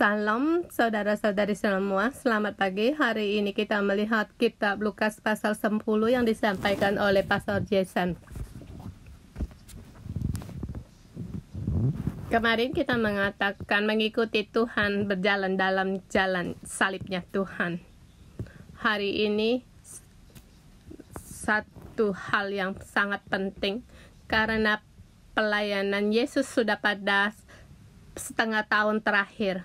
Salam saudara-saudari semua, selamat pagi. Hari ini kita melihat kitab Lukas pasal 10 yang disampaikan oleh Pastor Jason. Kemarin kita mengatakan mengikuti Tuhan, berjalan dalam jalan salibnya Tuhan. Hari ini satu hal yang sangat penting karena pelayanan Yesus sudah pada setengah tahun terakhir.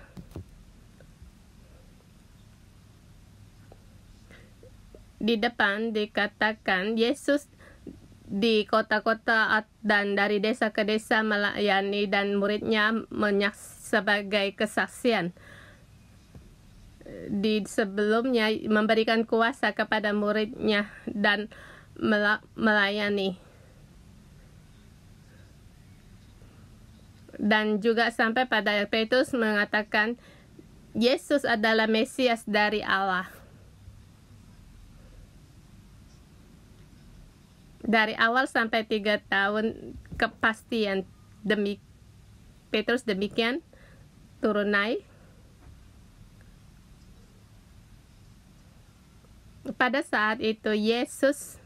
Di depan dikatakan Yesus di kota-kota dan dari desa ke desa melayani dan muridnya sebagai kesaksian. Di sebelumnya memberikan kuasa kepada muridnya dan melayani. Dan juga sampai pada Petrus mengatakan Yesus adalah Mesias dari Allah. Dari awal sampai 3 tahun kepastian Petrus demikian turun naik. Pada saat itu Yesus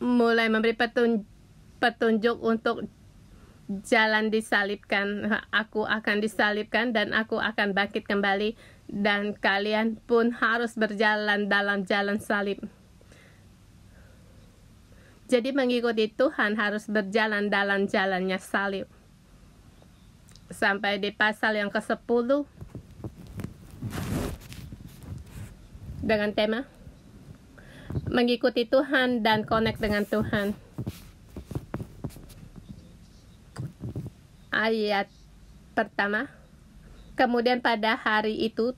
mulai memberi petunjuk untuk jalan disalibkan. Aku akan disalibkan dan aku akan bangkit kembali, dan kalian pun harus berjalan dalam jalan salib. Jadi mengikuti Tuhan harus berjalan dalam jalannya salib. Sampai di pasal yang ke-10 dengan tema mengikuti Tuhan dan connect dengan Tuhan. Ayat pertama, kemudian pada hari itu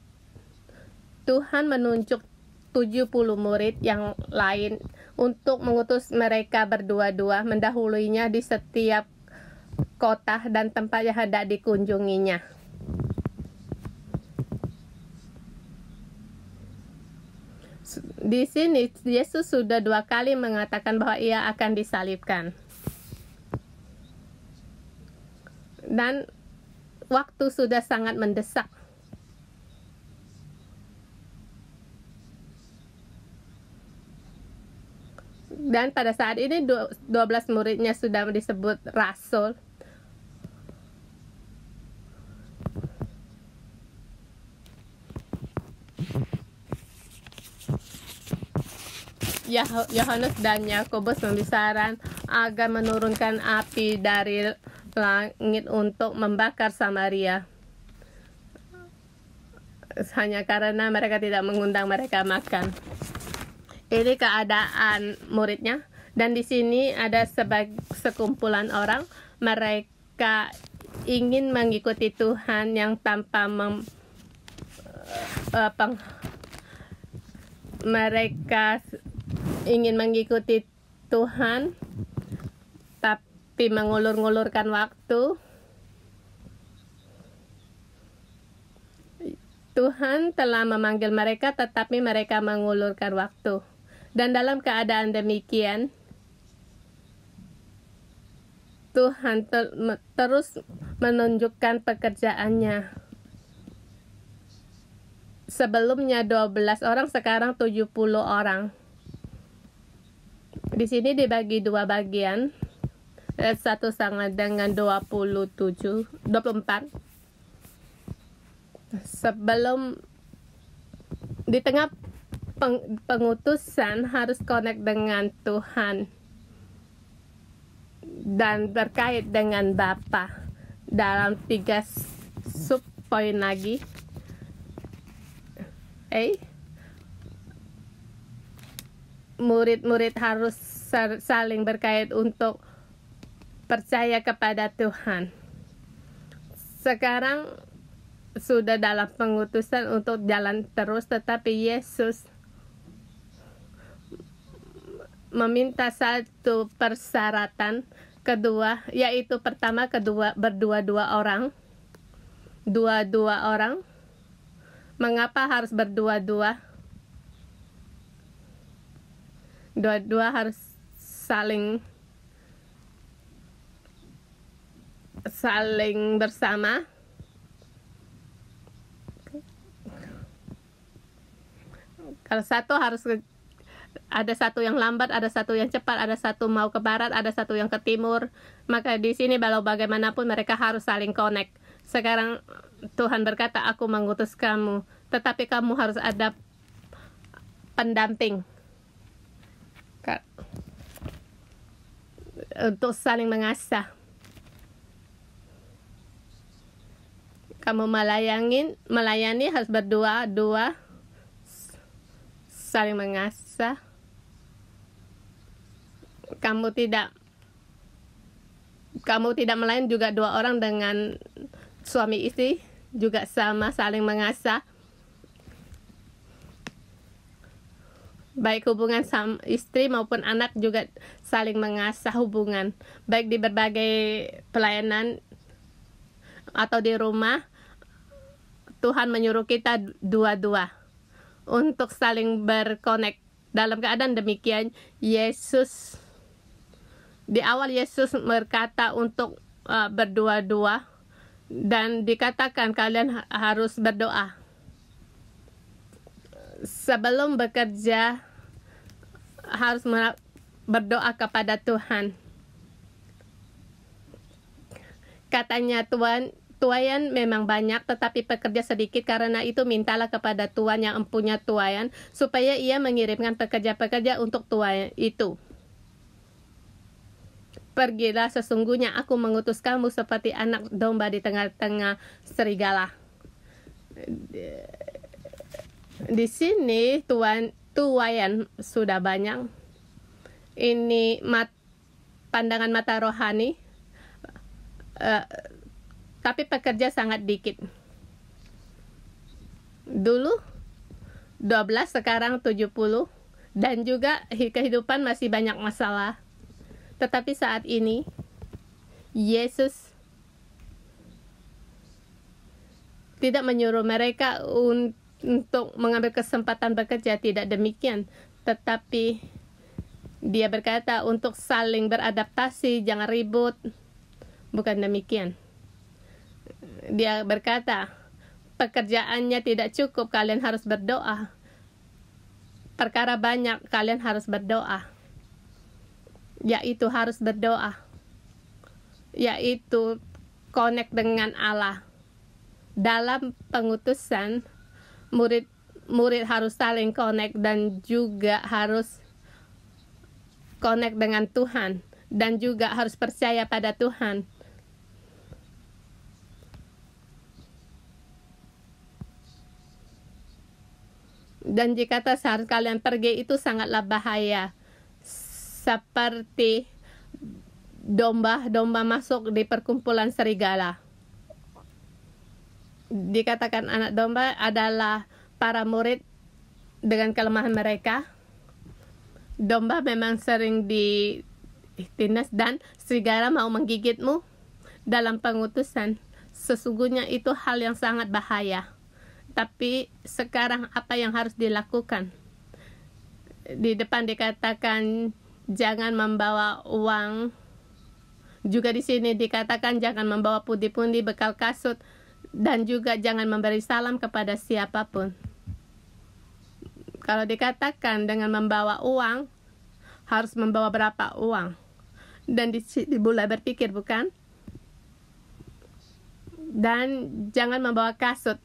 Tuhan menunjuk 70 murid yang lain untuk mengutus mereka berdua-dua mendahuluinya di setiap kota dan tempat yang hendak dikunjunginya. Di sini Yesus sudah 2 kali mengatakan bahwa ia akan disalibkan. Dan waktu sudah sangat mendesak. Dan pada saat ini 12 muridnya sudah disebut rasul. Yohanes dan Yakobus membisarkan agar menurunkan api dari langit untuk membakar Samaria. Hanya karena mereka tidak mengundang mereka makan. Ini keadaan muridnya, dan di sini ada sekumpulan orang. Mereka ingin mengikuti Tuhan yang tanpa mereka ingin mengikuti Tuhan tapi mengulur-ngulurkan waktu. Tuhan telah memanggil mereka tetapi mereka mengulurkan waktu. Dan dalam keadaan demikian Tuhan terus menunjukkan pekerjaannya. Sebelumnya 12 orang, sekarang 70 orang. Di sini dibagi 2 bagian. Satu sama dengan 24. Sebelum di tengah pengutusan harus connect dengan Tuhan dan berkait dengan Bapa dalam 3 subpoin lagi. Murid-murid harus saling berkait untuk percaya kepada Tuhan. Sekarang sudah dalam pengutusan untuk jalan terus, tetapi Yesus meminta satu persyaratan kedua, yaitu pertama berdua-dua orang. Dua-dua orang. Mengapa harus berdua-dua? Dua-dua harus saling saling bersama. Kalau satu harus ada satu yang lambat, ada satu yang cepat, ada satu mau ke barat, ada satu yang ke timur. Maka di sini walau bagaimanapun mereka harus saling connect. Sekarang Tuhan berkata, aku mengutus kamu, tetapi kamu harus ada pendamping untuk saling mengasah. Kamu melayani harus berdua-dua, saling mengasah. Kamu tidak melayani juga dua orang dengan suami istri juga sama saling mengasah. Baik hubungan sama istri maupun anak juga saling mengasah hubungan. Baik di berbagai pelayanan atau di rumah, Tuhan menyuruh kita dua-dua untuk saling berkonek. Dalam keadaan demikian, di awal Yesus berkata untuk berdua-dua, dan dikatakan kalian harus berdoa. Sebelum bekerja, harus berdoa kepada Tuhan. Katanya tuayan memang banyak, tetapi pekerja sedikit. Karena itu mintalah kepada Tuhan yang mempunyai tuayan, supaya ia mengirimkan pekerja-pekerja untuk tuayan itu. Pergilah, sesungguhnya aku mengutus kamu seperti anak domba di tengah-tengah serigala. Di sini tuayan sudah banyak. Ini pandangan mata rohani. Tapi pekerja sangat dikit. Dulu 12, sekarang 70. Dan juga kehidupan masih banyak masalah. Tetapi saat ini, Yesus tidak menyuruh mereka untuk mengambil kesempatan bekerja, tidak demikian. Tetapi dia berkata untuk saling beradaptasi, jangan ribut. Bukan demikian. Dia berkata, pekerjaannya tidak cukup, kalian harus berdoa. Perkara banyak, kalian harus berdoa. Yaitu harus berdoa. Yaitu connect dengan Allah. Dalam pengutusan, murid harus saling connect dan juga harus connect dengan Tuhan. Dan juga harus percaya pada Tuhan. Dan jika saat kalian pergi itu sangatlah bahaya. Seperti domba masuk di perkumpulan serigala. Dikatakan anak domba adalah para murid dengan kelemahan mereka. Domba memang sering ditindas dan serigala mau menggigitmu. Dalam pengutusan, sesungguhnya itu hal yang sangat bahaya. Tapi sekarang apa yang harus dilakukan? Di depan dikatakan jangan membawa uang. Juga di sini dikatakan jangan membawa pundi-pundi, bekal kasut, dan juga jangan memberi salam kepada siapapun. Kalau dikatakan dengan membawa uang, harus membawa berapa uang? Dan di sini mulai berpikir, bukan? Dan jangan membawa kasut.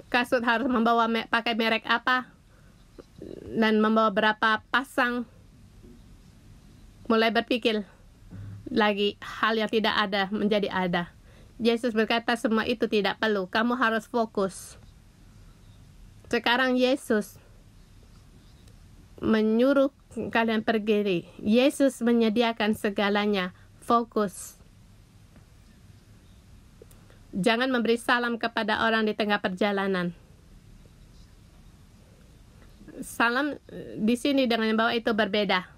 Kasut harus membawa pakai merek apa? Dan membawa berapa pasang? Mulai berpikir lagi hal yang tidak ada menjadi ada. Yesus berkata semua itu tidak perlu. Kamu harus fokus. Sekarang Yesus menyuruh kalian pergi. Yesus menyediakan segalanya. Fokus. Jangan memberi salam kepada orang di tengah perjalanan. Salam di sini dengan yang bawa itu berbeda.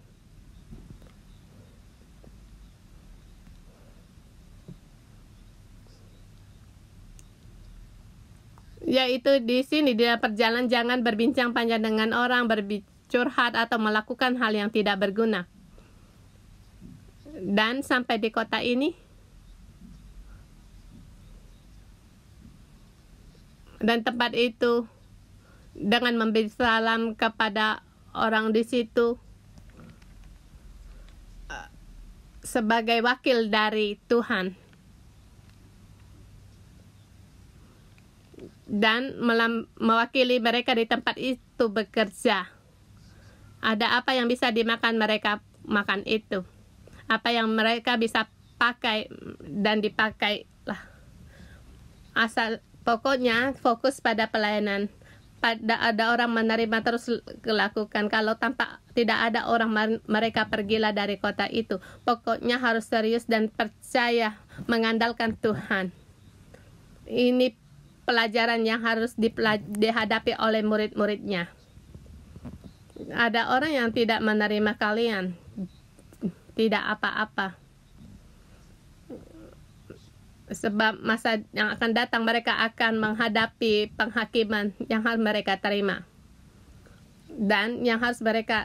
Yaitu di sini di dalam perjalanan jangan berbincang panjang dengan orang, bercurhat atau melakukan hal yang tidak berguna. Dan sampai di kota ini, Dan tempat itu dengan memberi salam kepada orang di situ sebagai wakil dari Tuhan, dan mewakili mereka di tempat itu bekerja. Ada apa yang bisa dimakan mereka makan itu, apa yang mereka bisa pakai dan dipakai lah. Asal pokoknya fokus pada pelayanan. Pada ada orang menerima terus lakukan. Kalau tidak ada orang, mereka pergilah dari kota itu. Pokoknya harus serius dan percaya, mengandalkan Tuhan. Ini pelajaran yang harus dihadapi oleh murid-muridnya. Ada orang yang tidak menerima kalian, tidak apa-apa. Sebab masa yang akan datang mereka akan menghadapi penghakiman yang harus mereka terima. Dan yang harus mereka,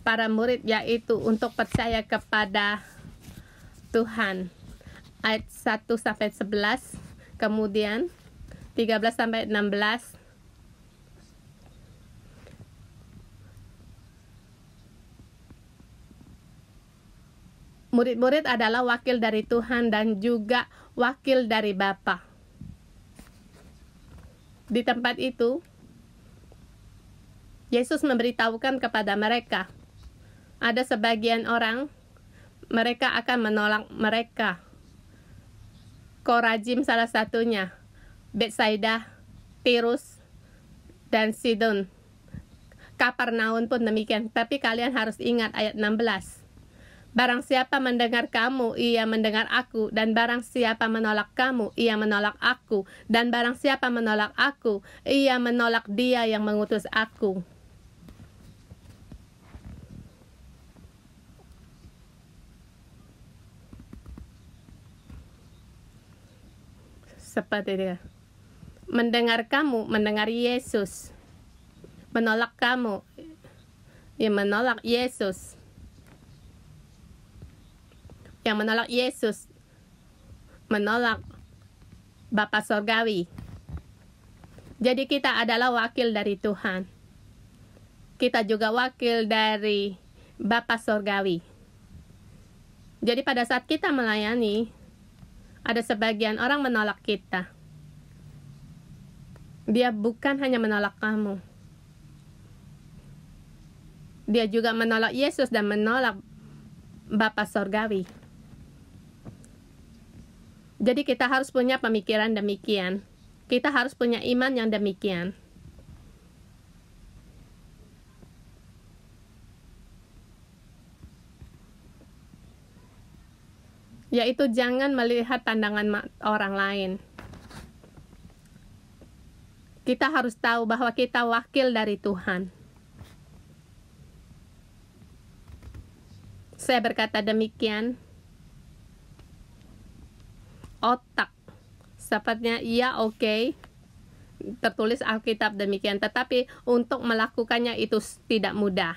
para murid, yaitu untuk percaya kepada Tuhan. Ayat 1-11, kemudian 13-16. Murid-murid adalah wakil dari Tuhan dan juga wakil dari Bapa. Di tempat itu, Yesus memberitahukan kepada mereka, ada sebagian orang, mereka akan menolak mereka. Korajim salah satunya, Betsaida, Tirus, dan Sidon. Kapernaum pun demikian. Tapi kalian harus ingat ayat 16. Barang siapa mendengar kamu, ia mendengar aku. Dan barang siapa menolak kamu, ia menolak aku. Dan barang siapa menolak aku, ia menolak dia yang mengutus aku. Seperti dia. Mendengar kamu, mendengar Yesus. Menolak kamu, ia menolak Yesus. Yang menolak Yesus menolak Bapa Sorgawi. Jadi kita adalah wakil dari Tuhan. Kita juga wakil dari Bapa Sorgawi. Jadi pada saat kita melayani, ada sebagian orang menolak kita. Dia bukan hanya menolak kamu. Dia juga menolak Yesus dan menolak Bapa Sorgawi. Jadi kita harus punya pemikiran demikian. Kita harus punya iman yang demikian. Yaitu jangan melihat pandangan orang lain. Kita harus tahu bahwa kita wakil dari Tuhan. Saya berkata demikian. Otak sepertinya iya, oke. Tertulis Alkitab demikian, tetapi untuk melakukannya itu tidak mudah.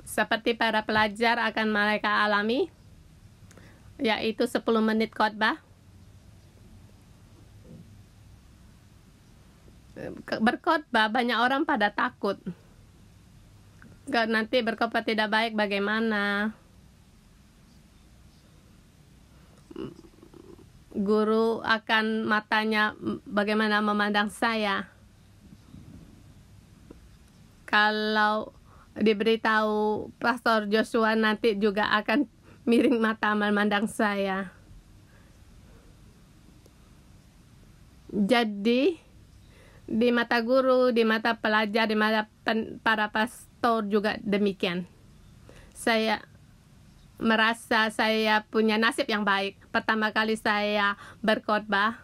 Seperti para pelajar akan mereka alami, yaitu 10 menit khotbah. Berkhotbah banyak orang pada takut. Nanti berkhotbah tidak baik bagaimana? Guru akan matanya bagaimana memandang saya. Kalau diberitahu Pastor Joshua nanti juga akan miring mata memandang saya. Jadi di mata guru, di mata pelajar, di mata para pastor juga demikian. Saya merasa saya punya nasib yang baik. Pertama kali saya berkhotbah,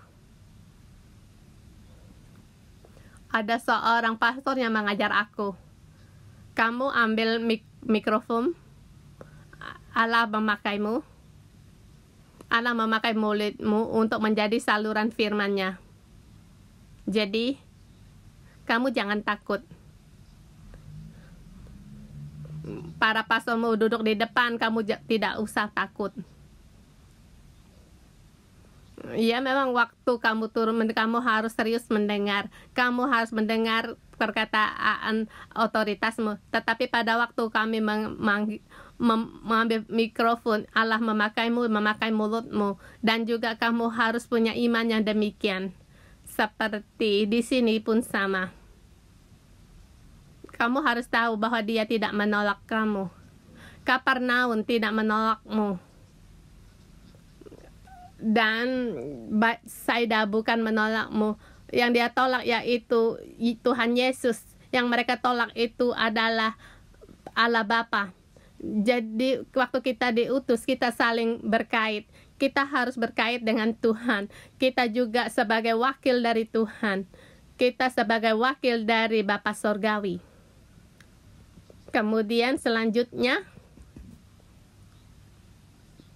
ada seorang pastor yang mengajar aku. Kamu ambil mikrofon, Allah memakaimu. Allah memakai mulutmu untuk menjadi saluran firman-Nya. Jadi, kamu jangan takut. Para pastormu duduk di depan, kamu tidak usah takut. Ya, memang waktu kamu turun, kamu harus serius mendengar. Kamu harus mendengar perkataan otoritasmu. Tetapi pada waktu kami mengambil mikrofon, Allah memakaimu, memakai mulutmu. Dan juga kamu harus punya iman yang demikian. Seperti di sini pun sama. Kamu harus tahu bahwa Dia tidak menolak kamu. Kapernaum tidak menolakmu. Dan Saida bukan menolakmu. Yang Dia tolak yaitu Tuhan Yesus. Yang mereka tolak itu adalah Allah Bapa. Jadi waktu kita diutus, kita saling berkait. Kita harus berkait dengan Tuhan. Kita juga sebagai wakil dari Tuhan. Kita sebagai wakil dari Bapa Sorgawi. Kemudian selanjutnya,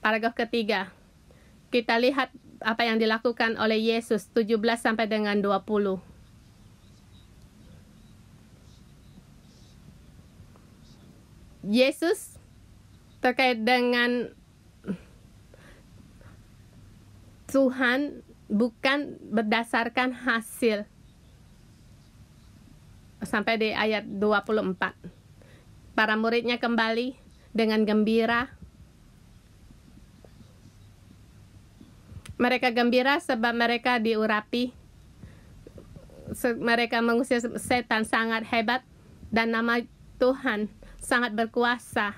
paragraf ketiga. Kita lihat apa yang dilakukan oleh Yesus 17 sampai dengan 20. Yesus terkait dengan Tuhan bukan berdasarkan hasil. Sampai di ayat 24. Para muridnya kembali dengan gembira. Mereka gembira sebab mereka diurapi. Mereka mengusir setan sangat hebat. Dan nama Tuhan sangat berkuasa.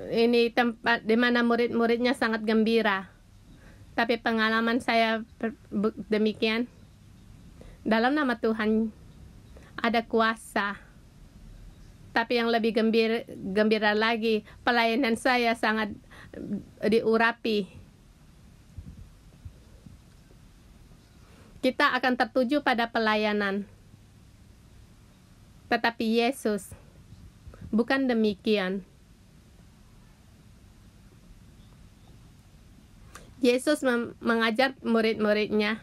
Ini tempat di mana murid-muridnya sangat gembira. Tapi pengalaman saya demikian. Dalam nama Tuhan ada kuasa. Tapi yang lebih gembira lagi, pelayanan saya sangat diurapi. Kita akan tertuju pada pelayanan. Tetapi Yesus bukan demikian. Yesus mengajar murid-muridnya.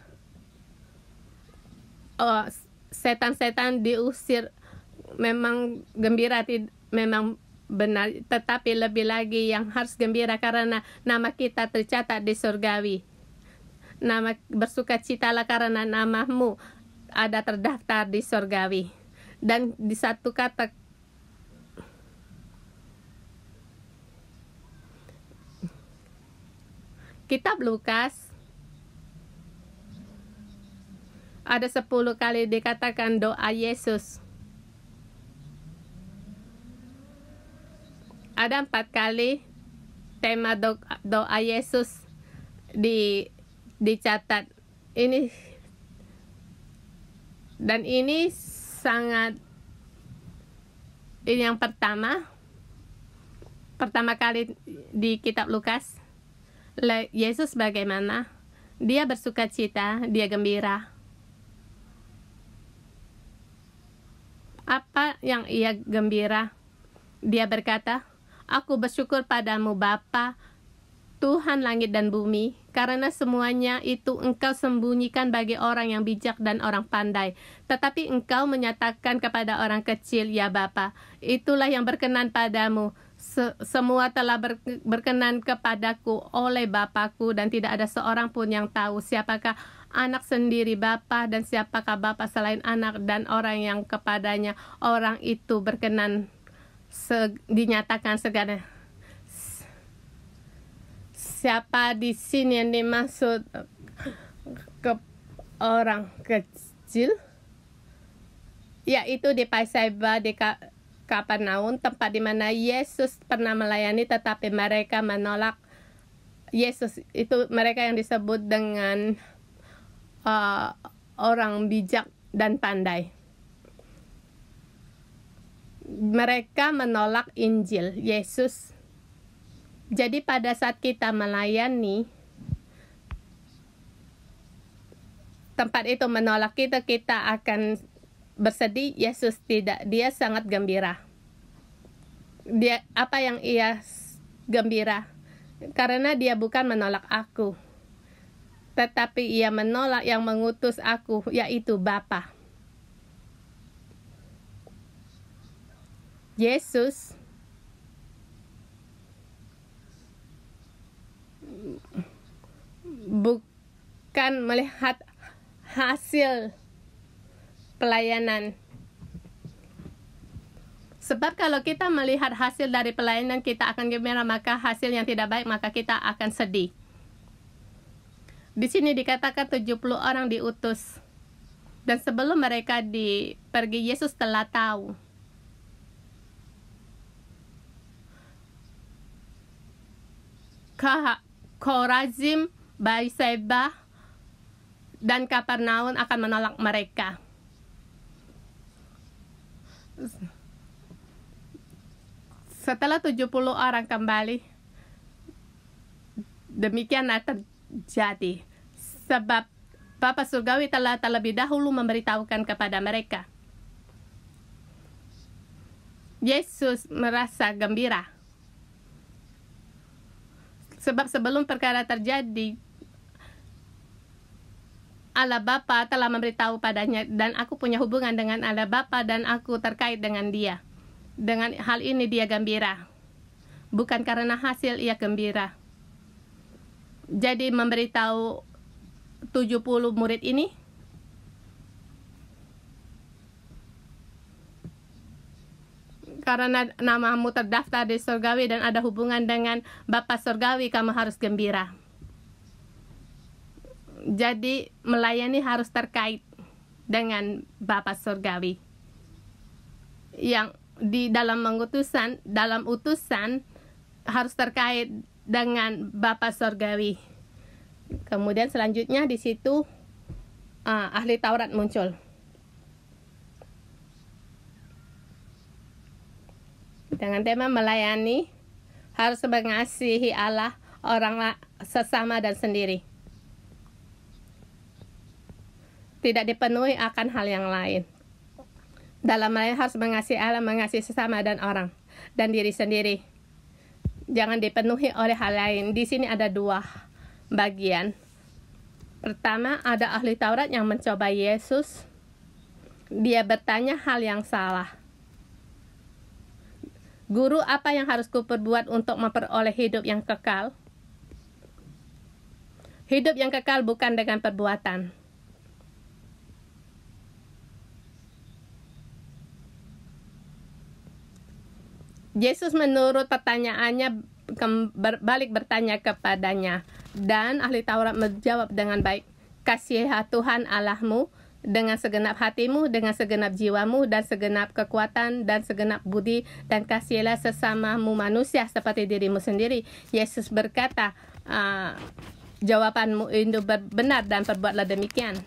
Setan-setan diusir, memang gembira, memang benar, tetapi lebih lagi yang harus gembira karena nama kita tercatat di surgawi. Nama bersukacitalah karena namamu ada terdaftar di surgawi. Dan di satu kata, kitab Lukas ada 10 kali dikatakan doa Yesus. Ada 4 kali tema doa Yesus dicatat. Ini sangat, ini yang pertama kali di kitab Lukas. Yesus bagaimana? Dia bersukacita, dia gembira. Apa yang ia gembira? Dia berkata, "Aku bersyukur padamu Bapa, Tuhan langit dan bumi, karena semuanya itu Engkau sembunyikan bagi orang yang bijak dan orang pandai. Tetapi Engkau menyatakan kepada orang kecil, ya Bapa, itulah yang berkenan padamu. Semua telah berkenan kepadaku oleh Bapakku, dan tidak ada seorang pun yang tahu siapakah anak sendiri Bapa dan siapakah Bapa selain anak dan orang yang kepadanya orang itu berkenan dinyatakan segala." Siapa di sini yang dimaksud ke orang kecil? Yaitu di Paisaiba di Kapernaum, tempat di mana Yesus pernah melayani, tetapi mereka menolak Yesus. Itu mereka yang disebut dengan orang bijak dan pandai. Mereka menolak Injil Yesus. Jadi pada saat kita melayani, tempat itu menolak kita, kita akan bersedih. Yesus tidak, dia sangat gembira. Dia, apa yang ia gembira? Karena dia bukan menolak aku, tetapi ia menolak yang mengutus aku, yaitu Bapa. bukan melihat hasil pelayanan. Sebab kalau kita melihat hasil dari pelayanan kita akan gembira, maka hasil yang tidak baik maka kita akan sedih. Di sini dikatakan 70 orang diutus. Dan sebelum mereka pergi, Yesus telah tahu. Khorazim, Baiseba, dan Kapernaum akan menolak mereka. Setelah 70 orang kembali, demikianlah terjadi. Sebab Bapa Surgawi telah terlebih dahulu memberitahukan kepada mereka. Yesus merasa gembira. Sebab sebelum perkara terjadi, Allah Bapa telah memberitahu padanya, dan aku punya hubungan dengan Allah Bapa dan aku terkait dengan dia. Dengan hal ini dia gembira. Bukan karena hasil ia gembira. Jadi memberitahu 70 murid ini karena namamu terdaftar di surgawi dan ada hubungan dengan Bapa Surgawi, kamu harus gembira. Jadi melayani harus terkait dengan Bapa Surgawi. Yang di dalam utusan harus terkait dengan Bapa Surgawi. Kemudian selanjutnya di situ ahli Taurat muncul. Dengan tema melayani harus mengasihi Allah, orang sesama dan sendiri. Tidak dipenuhi akan hal yang lain. Dalam melayani harus mengasihi Allah, mengasihi sesama dan orang dan diri sendiri. Jangan dipenuhi oleh hal lain. Di sini ada dua bagian. Pertama, ada ahli Taurat yang mencoba Yesus. Dia bertanya hal yang salah. Guru, apa yang harus kuperbuat untuk memperoleh hidup yang kekal? Hidup yang kekal bukan dengan perbuatan. Yesus menurut pertanyaannya balik bertanya kepadanya, dan ahli Taurat menjawab dengan baik, kasihilah Tuhan Allahmu dengan segenap hatimu, dengan segenap jiwamu, dan segenap kekuatan, dan segenap budi, dan kasihilah sesamamu manusia seperti dirimu sendiri. Yesus berkata, jawabanmu itu benar dan perbuatlah demikian.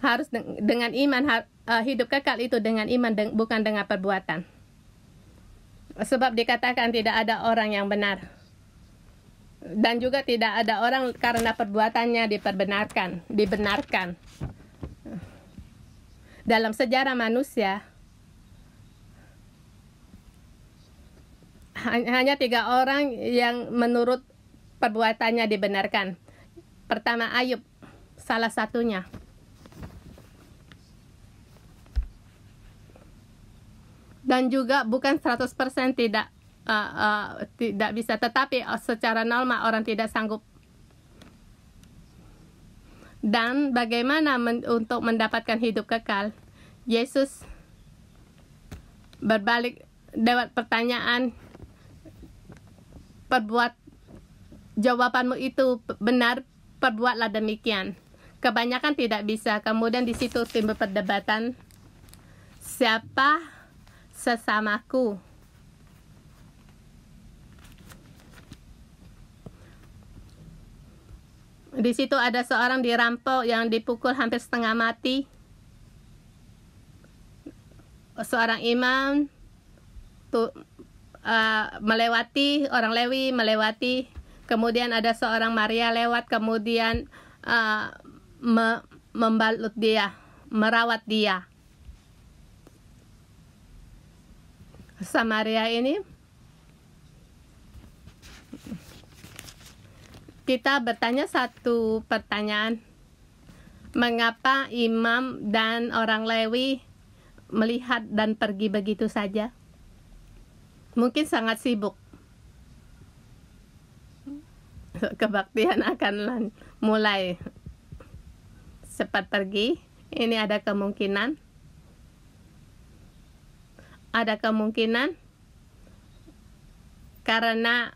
Harus dengan iman, hidup kekal itu dengan iman, bukan dengan perbuatan. Sebab dikatakan tidak ada orang yang benar. Dan juga tidak ada orang karena perbuatannya dibenarkan. Dalam sejarah manusia, hanya 3 orang yang menurut perbuatannya dibenarkan. Pertama, Ayub, salah satunya. Dan juga bukan 100% tidak bisa, tetapi secara normal orang tidak sanggup. Dan bagaimana untuk mendapatkan hidup kekal? Yesus berbalik lewat pertanyaan, jawabanmu itu benar, perbuatlah demikian. Kebanyakan tidak bisa. Kemudian di situ timbul perdebatan, siapa sesamaku? Di situ ada seorang dirampok yang dipukul hampir setengah mati. Seorang imam melewati, orang Lewi melewati. Kemudian ada seorang Maria lewat, kemudian membalut dia, merawat dia. Samaria ini, kita bertanya satu pertanyaan. Mengapa imam dan orang Lewi melihat dan pergi begitu saja? Mungkin sangat sibuk. kebaktian akan mulai cepat pergi. Ini ada kemungkinan. Ada kemungkinan karena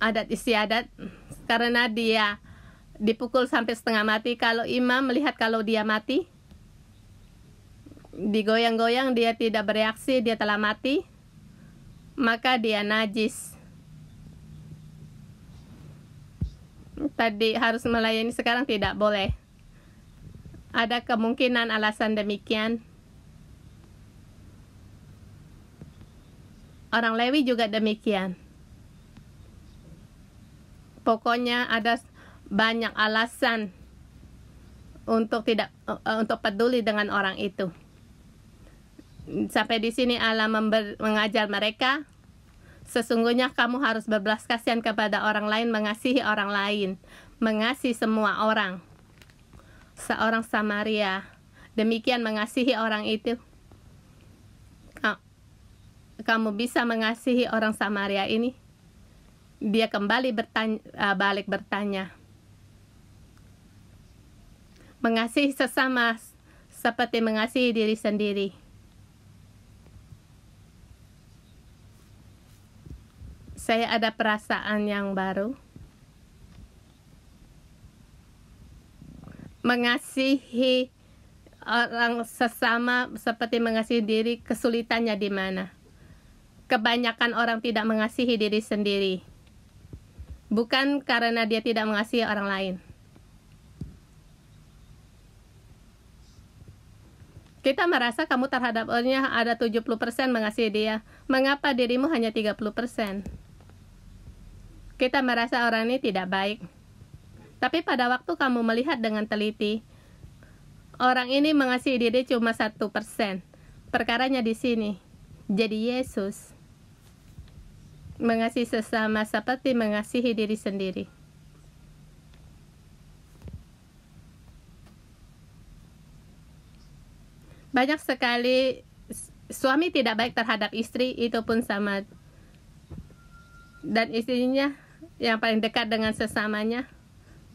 adat istiadat, karena dia dipukul sampai setengah mati. Kalau imam melihat kalau dia mati, digoyang-goyang, dia tidak bereaksi, dia telah mati, maka dia najis. Tadi harus melayani, sekarang tidak boleh. Ada kemungkinan alasan demikian. Orang Lewi juga demikian. Pokoknya ada banyak alasan untuk untuk peduli dengan orang itu. Sampai di sini Allah mengajar mereka, sesungguhnya kamu harus berbelas kasihan kepada orang lain, mengasihi orang lain, mengasihi semua orang. Seorang Samaria demikian mengasihi orang itu. Kamu bisa mengasihi orang Samaria ini? Dia kembali balik bertanya, mengasihi sesama seperti mengasihi diri sendiri. Saya ada perasaan yang baru. Mengasihi orang sesama seperti mengasihi diri, kesulitannya di mana? Kebanyakan orang tidak mengasihi diri sendiri. Bukan karena dia tidak mengasihi orang lain. Kita merasa kamu terhadap orangnya ada 70% mengasihi dia. Mengapa dirimu hanya 30%? Kita merasa orang ini tidak baik. Tapi pada waktu kamu melihat dengan teliti, orang ini mengasihi diri cuma 1%. Perkaranya di sini. Jadi Yesus mengasihi sesama seperti mengasihi diri sendiri. Banyak sekali suami tidak baik terhadap istri, itu pun sama. Dan istrinya yang paling dekat dengan sesamanya,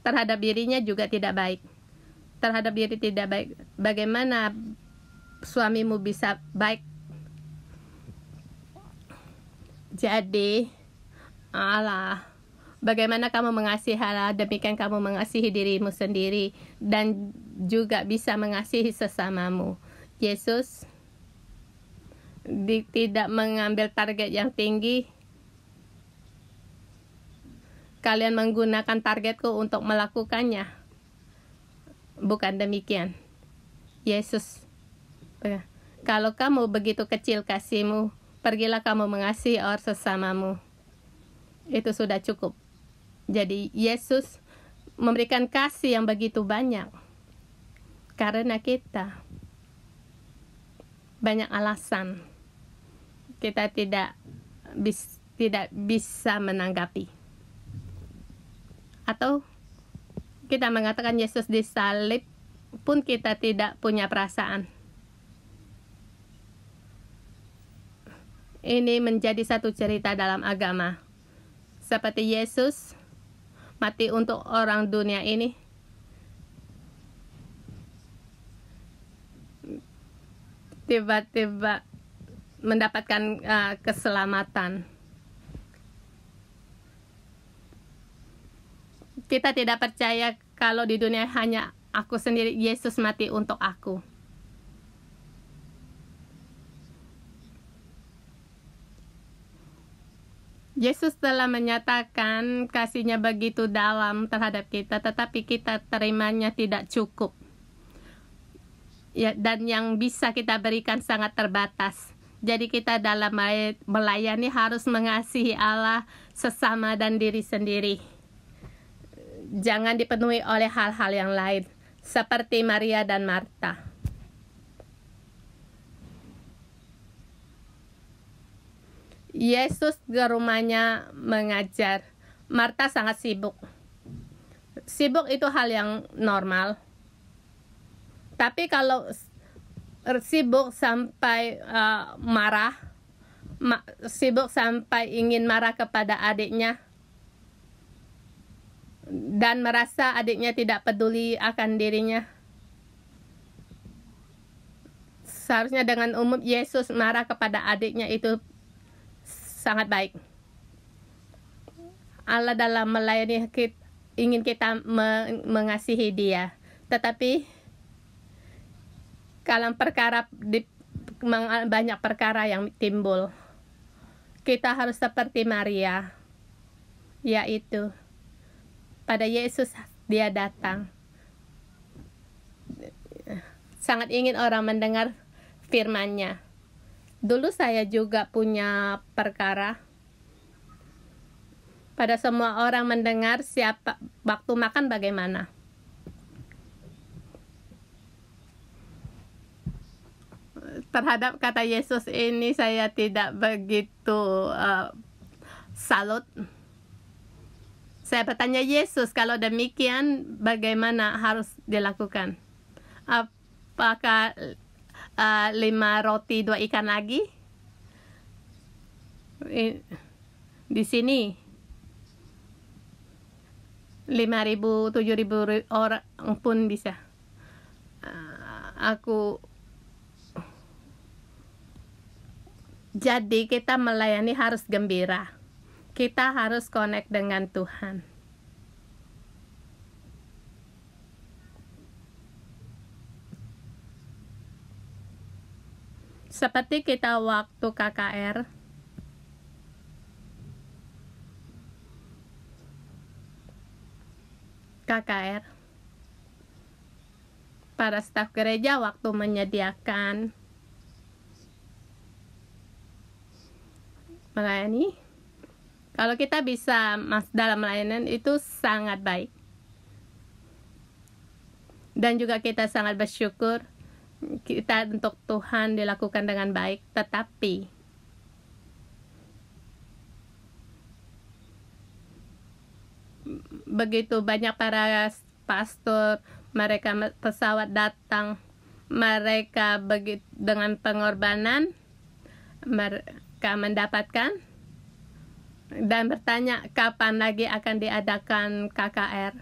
terhadap dirinya juga tidak baik. Terhadap diri tidak baik. Bagaimana suamimu bisa baik? Jadi, Allah, bagaimana kamu mengasihi Allah, demikian kamu mengasihi dirimu sendiri dan juga bisa mengasihi sesamamu. Yesus tidak mengambil target yang tinggi. Kalian menggunakan targetku untuk melakukannya. Bukan demikian. Yesus, kalau kamu begitu kecil kasihmu, pergilah kamu mengasihi orang sesamamu. Itu sudah cukup. Jadi Yesus memberikan kasih yang begitu banyak. Karena kita banyak alasan kita tidak bisa menanggapi. Atau kita mengatakan Yesus disalib pun kita tidak punya perasaan. Ini menjadi satu cerita dalam agama. Seperti Yesus mati untuk orang dunia ini. Tiba-tiba mendapatkan keselamatan. Kita tidak percaya kalau di dunia hanya aku sendiri, Yesus mati untuk aku. Yesus telah menyatakan kasih-Nya begitu dalam terhadap kita, tetapi kita terimanya tidak cukup. Ya, dan yang bisa kita berikan sangat terbatas. Jadi kita dalam melayani harus mengasihi Allah, sesama, dan diri sendiri. Jangan dipenuhi oleh hal-hal yang lain, seperti Maria dan Marta. Yesus ke rumahnya mengajar. Marta sangat sibuk. Sibuk itu hal yang normal. Tapi kalau sibuk sampai marah, sibuk sampai ingin marah kepada adiknya dan merasa adiknya tidak peduli akan dirinya. Seharusnya dengan umum Yesus marah kepada adiknya itu sangat baik. Allah dalam melayani ingin kita mengasihi dia. Tetapi kalau banyak perkara yang timbul, kita harus seperti Maria, yaitu pada Yesus dia datang. Sangat ingin orang mendengar firman-Nya. Dulu saya juga punya perkara. Pada semua orang mendengar siapa waktu makan bagaimana. Terhadap kata Yesus ini saya tidak begitu salut. Saya bertanya Yesus, kalau demikian bagaimana harus dilakukan? Apakah 5 roti 2 ikan lagi? Di sini 5.000 7.000 orang pun bisa. Jadi kita melayani harus gembira. Kita harus connect dengan Tuhan. Seperti kita waktu KKR, para staf gereja waktu menyediakan melayani, kalau kita bisa dalam melayanan itu sangat baik. Dan juga kita sangat bersyukur kita untuk Tuhan dilakukan dengan baik. Tetapi begitu banyak para pastor, mereka pesawat datang, mereka dengan pengorbanan mereka mendapatkan dan bertanya kapan lagi akan diadakan KKR.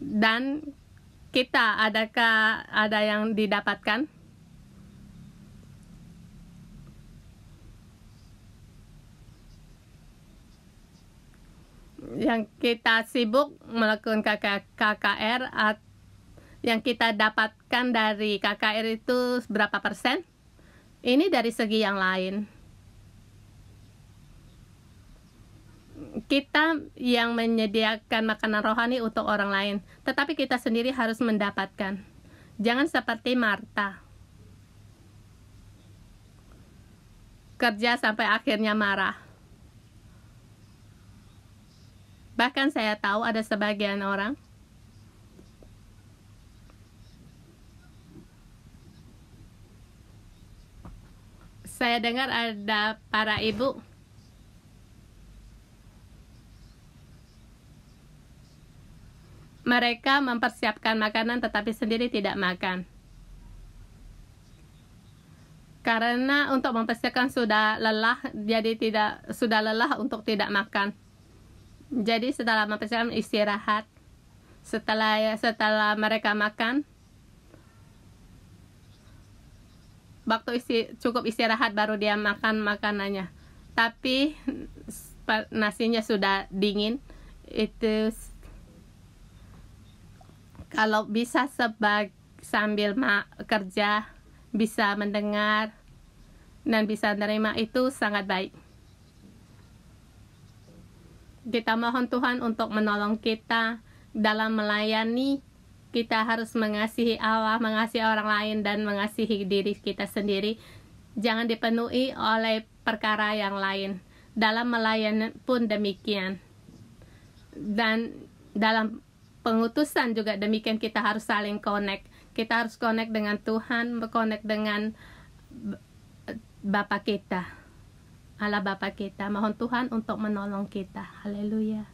Dan kita ada yang didapatkan? Yang kita sibuk melakukan KKR, yang kita dapatkan dari KKR itu berapa persen? Ini dari segi yang lain. Kita yang menyediakan makanan rohani untuk orang lain, tetapi kita sendiri harus mendapatkan. Jangan seperti Marta, kerja sampai akhirnya marah. Bahkan saya tahu ada sebagian orang saya dengar ada para ibu mereka mempersiapkan makanan tetapi sendiri tidak makan. Karena untuk mempersiapkan sudah lelah, jadi sudah lelah untuk tidak makan. Jadi setelah mempersiapkan istirahat, setelah mereka makan, waktu cukup istirahat baru dia makan makanannya. Tapi nasinya sudah dingin. Itu kalau bisa sambil kerja, bisa mendengar dan bisa menerima, itu sangat baik. Kita mohon Tuhan untuk menolong kita dalam melayani. Kita harus mengasihi Allah, mengasihi orang lain, dan mengasihi diri kita sendiri. Jangan dipenuhi oleh perkara yang lain. Dalam melayani pun demikian. Dan dalam pengutusan juga demikian, kita harus saling connect. Kita harus connect dengan Tuhan, connect dengan Bapa kita. Allah Bapa kita, mohon Tuhan untuk menolong kita. Haleluya.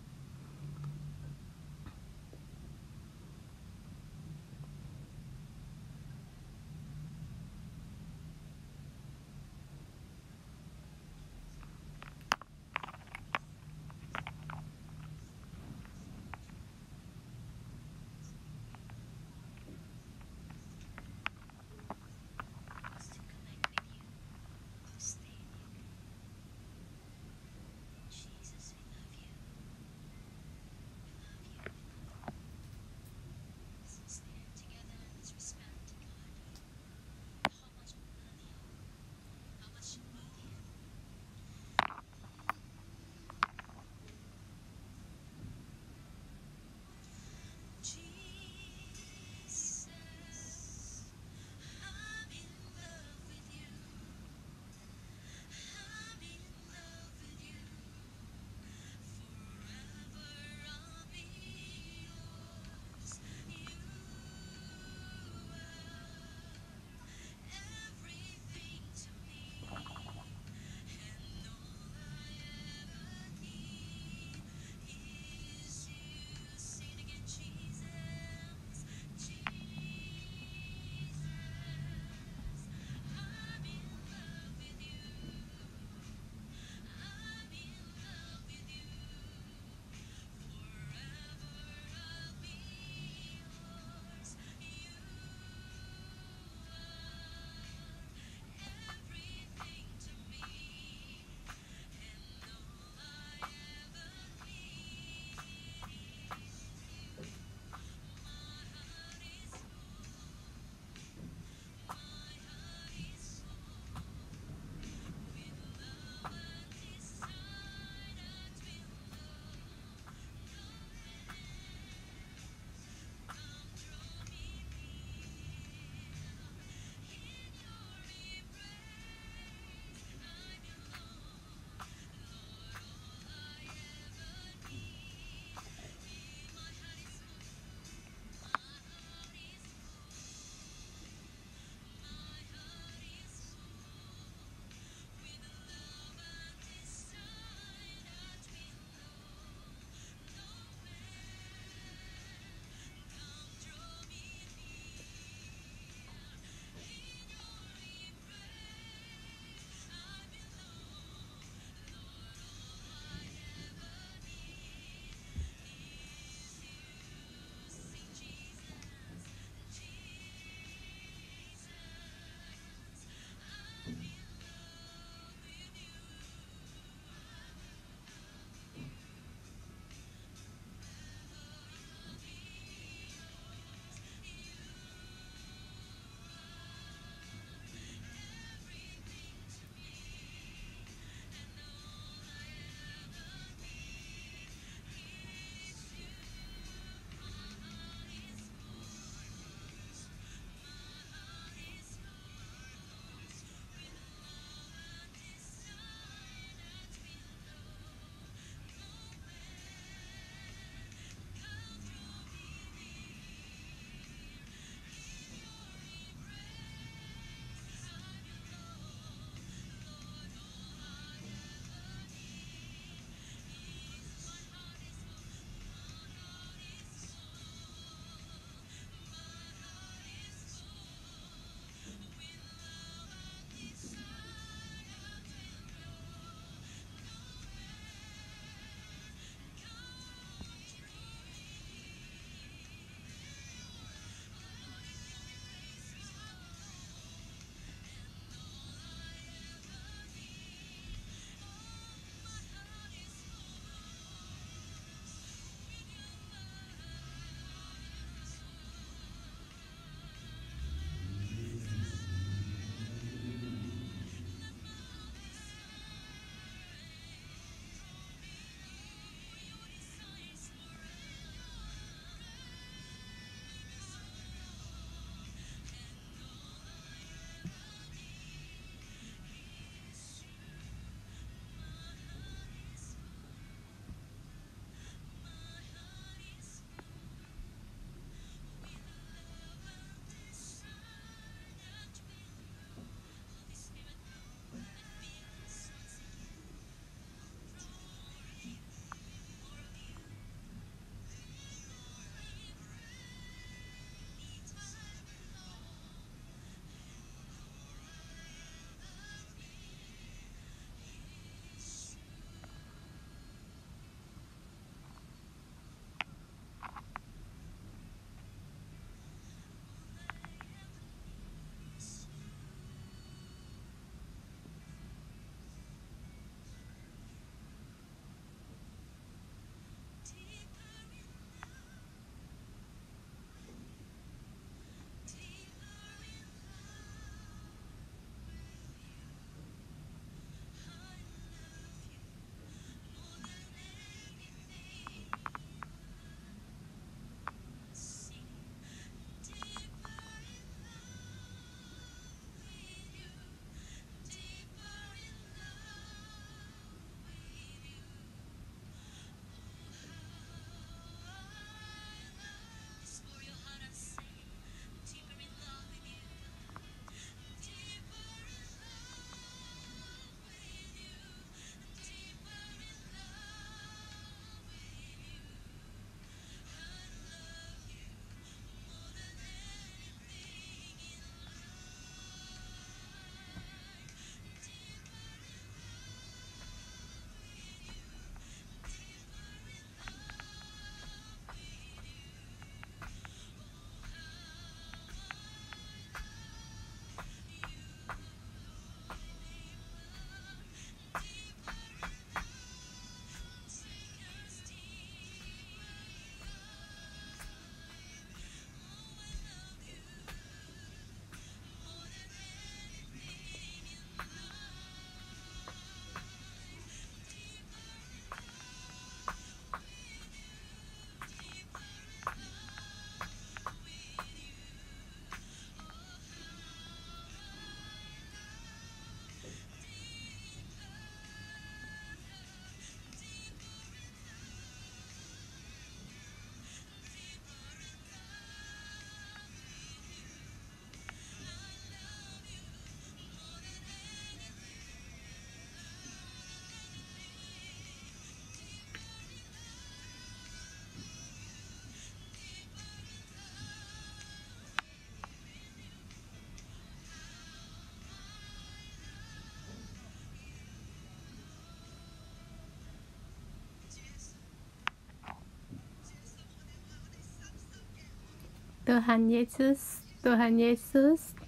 Tuhan Yesus, Tuhan Yesus,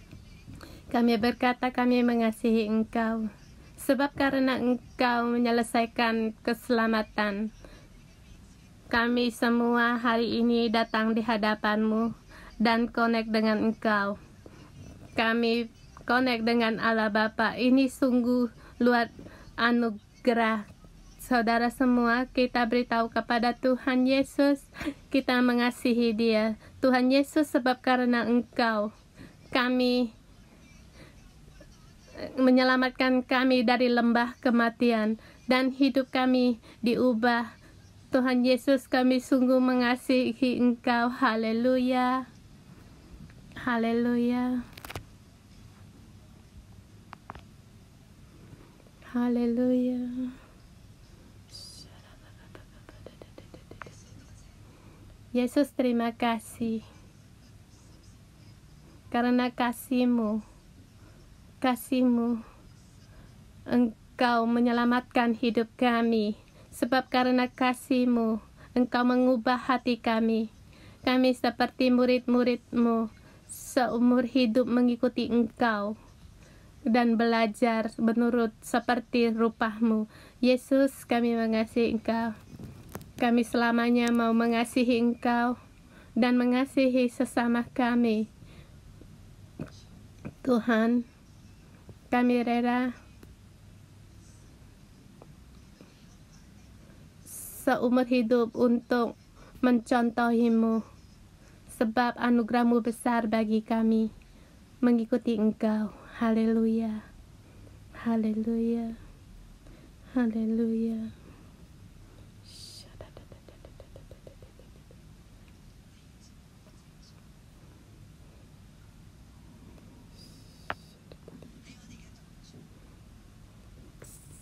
kami berkata kami mengasihi Engkau, sebab karena Engkau menyelesaikan keselamatan, kami semua hari ini datang di hadapan-Mu dan connect dengan Engkau. Kami connect dengan Allah Bapa. Ini sungguh luar anugerah. Saudara semua, kita beritahu kepada Tuhan Yesus, kita mengasihi Dia. Tuhan Yesus, sebab karena Engkau, kami menyelamatkan kami dari lembah kematian dan hidup kami diubah. Tuhan Yesus, kami sungguh mengasihi Engkau. Haleluya. Haleluya. Haleluya. Yesus, terima kasih karena kasih-Mu, Engkau menyelamatkan hidup kami. Sebab karena kasih-Mu, Engkau mengubah hati kami. Kami seperti murid-murid-Mu, seumur hidup mengikuti Engkau dan belajar menurut seperti rupa-Mu. Yesus, kami mengasihi Engkau. Kami selamanya mau mengasihi Engkau dan mengasihi sesama kami. Tuhan, kami rela seumur hidup untuk mencontohi-Mu, sebab anugerah-Mu besar bagi kami mengikuti Engkau. Haleluya. Haleluya. Haleluya.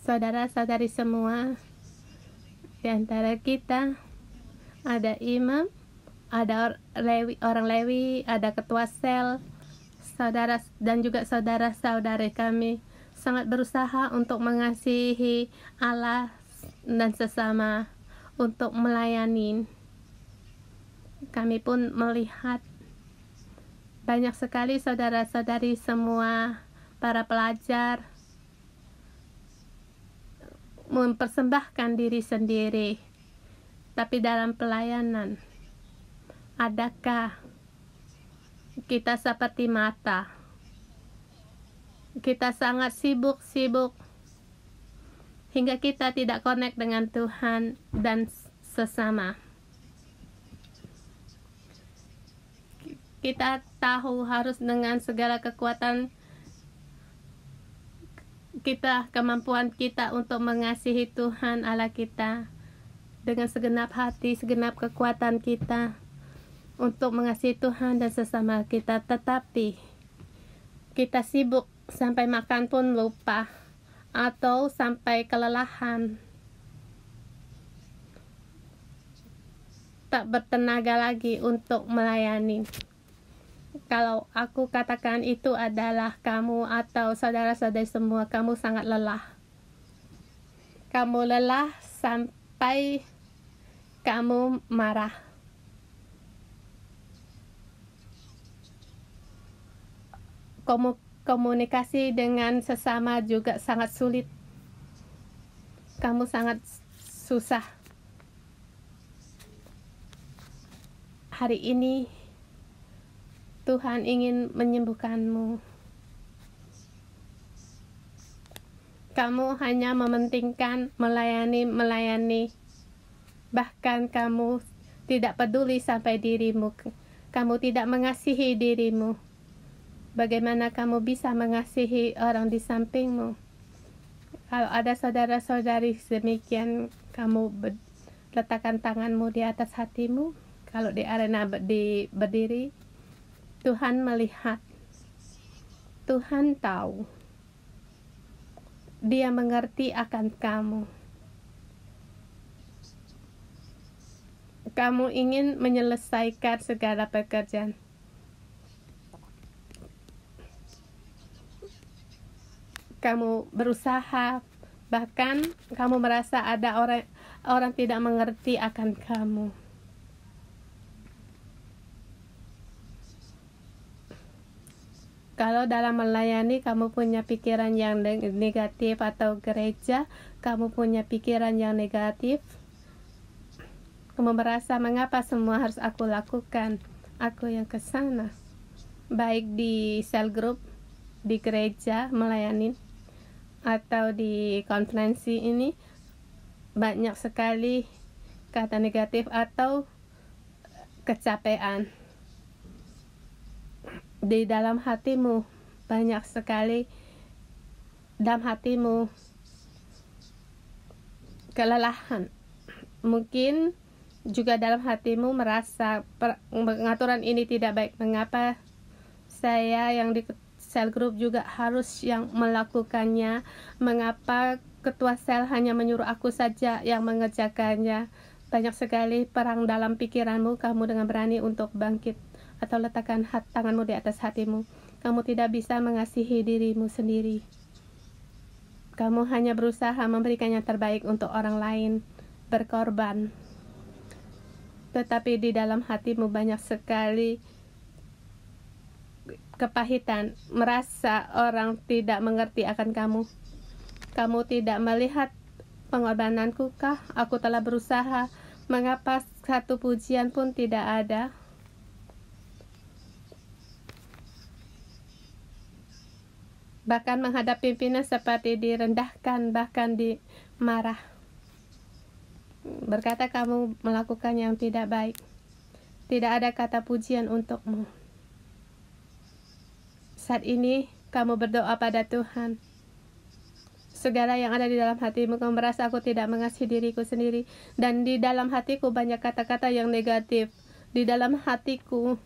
Saudara-saudari semua, di antara kita ada imam, ada orang Lewi, ada ketua sel, saudara dan juga saudara-saudari kami sangat berusaha untuk mengasihi Allah dan sesama, untuk melayani. Kami pun melihat banyak sekali saudara-saudari semua, para pelajar mempersembahkan diri sendiri, tapi dalam pelayanan, adakah kita seperti mata? Kita sangat sibuk-sibuk hingga kita tidak connect dengan Tuhan dan sesama. Kita tahu harus dengan segala kekuatan kita, kemampuan kita untuk mengasihi Tuhan Allah kita dengan segenap hati, segenap kekuatan kita untuk mengasihi Tuhan dan sesama kita, tetapi kita sibuk sampai makan pun lupa atau sampai kelelahan, tak bertenaga lagi untuk melayani. Kalau aku katakan itu adalah kamu atau saudara-saudari semua, kamu sangat lelah. Kamu lelah sampai kamu marah. Komunikasi dengan sesama juga sangat sulit. Kamu sangat susah. Hari ini Tuhan ingin menyembuhkanmu. Kamu hanya mementingkan melayani. Bahkan kamu tidak peduli sampai dirimu. Kamu tidak mengasihi dirimu. Bagaimana kamu bisa mengasihi orang di sampingmu? Kalau ada saudara-saudari demikian, kamu letakkan tanganmu di atas hatimu. Kalau di arena berdiri, Tuhan melihat, Tuhan tahu, Dia mengerti akan kamu. Kamu ingin menyelesaikan segala pekerjaan. Kamu berusaha, bahkan kamu merasa ada orang tidak mengerti akan kamu. Kalau dalam melayani kamu punya pikiran yang negatif atau gereja kamu punya pikiran yang negatif, kamu merasa mengapa semua harus aku lakukan, aku yang ke sana. Baik di cell group, di gereja melayani, atau di konferensi ini, banyak sekali kata negatif atau kecapean. Di dalam hatimu banyak sekali, dalam hatimu kelelahan. Mungkin juga dalam hatimu merasa pengaturan ini tidak baik. Mengapa saya yang di sel group juga harus yang melakukannya? Mengapa ketua sel hanya menyuruh aku saja yang mengerjakannya? Banyak sekali perang dalam pikiranmu. Kamu dengan berani untuk bangkit atau letakkan tanganmu di atas hatimu. Kamu tidak bisa mengasihi dirimu sendiri. Kamu hanya berusaha memberikan yang terbaik untuk orang lain, berkorban. Tetapi di dalam hatimu banyak sekali kepahitan, merasa orang tidak mengerti akan kamu. Kamu tidak melihat pengorbananku kah? Aku telah berusaha. Mengapa satu pujian pun tidak ada? Bahkan menghadap pimpinan seperti direndahkan, bahkan dimarah. Berkata kamu melakukan yang tidak baik. Tidak ada kata pujian untukmu. Saat ini kamu berdoa pada Tuhan. Segala yang ada di dalam hatimu, kamu merasa aku tidak mengasihi diriku sendiri. Dan di dalam hatiku banyak kata-kata yang negatif. Di dalam hatiku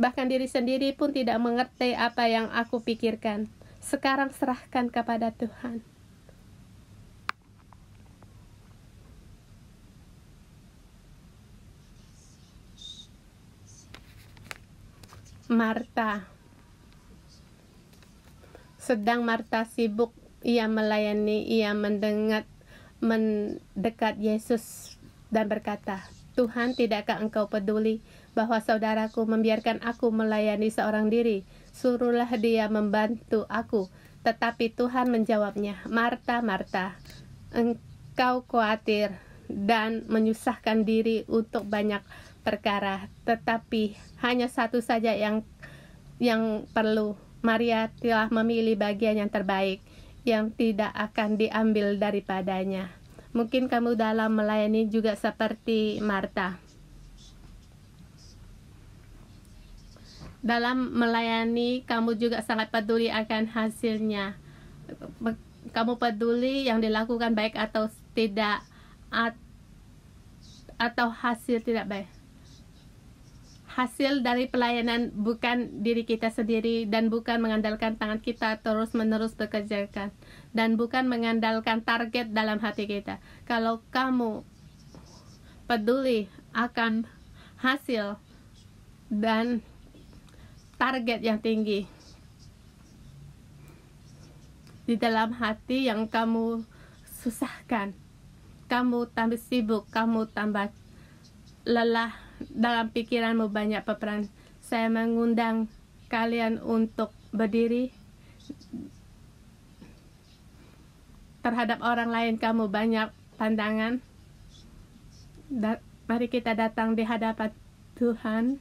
bahkan diri sendiri pun tidak mengerti apa yang aku pikirkan. Sekarang serahkan kepada Tuhan. Marta. Sedang Marta sibuk, ia melayani, ia mendekat Yesus dan berkata, Tuhan, tidakkah engkau peduli bahwa saudaraku membiarkan aku melayani seorang diri? Suruhlah dia membantu aku. Tetapi Tuhan menjawabnya, Marta, Marta, engkau khawatir dan menyusahkan diri untuk banyak perkara, tetapi hanya satu saja yang perlu. Maria telah memilih bagian yang terbaik, yang tidak akan diambil daripadanya. Mungkin kamu dalam melayani juga seperti Marta. Dalam melayani, kamu juga sangat peduli akan hasilnya. Kamu peduli yang dilakukan baik atau tidak, atau hasil tidak baik. Hasil dari pelayanan bukan diri kita sendiri, dan bukan mengandalkan tangan kita terus-menerus bekerjakan, dan bukan mengandalkan target dalam hati kita. Kalau kamu peduli akan hasil dan target yang tinggi di dalam hati yang kamu susahkan, kamu tambah sibuk, kamu tambah lelah, dalam pikiranmu banyak peperangan. Saya mengundang kalian untuk berdiri. Terhadap orang lain kamu banyak pandangan. Mari kita datang di hadapan Tuhan.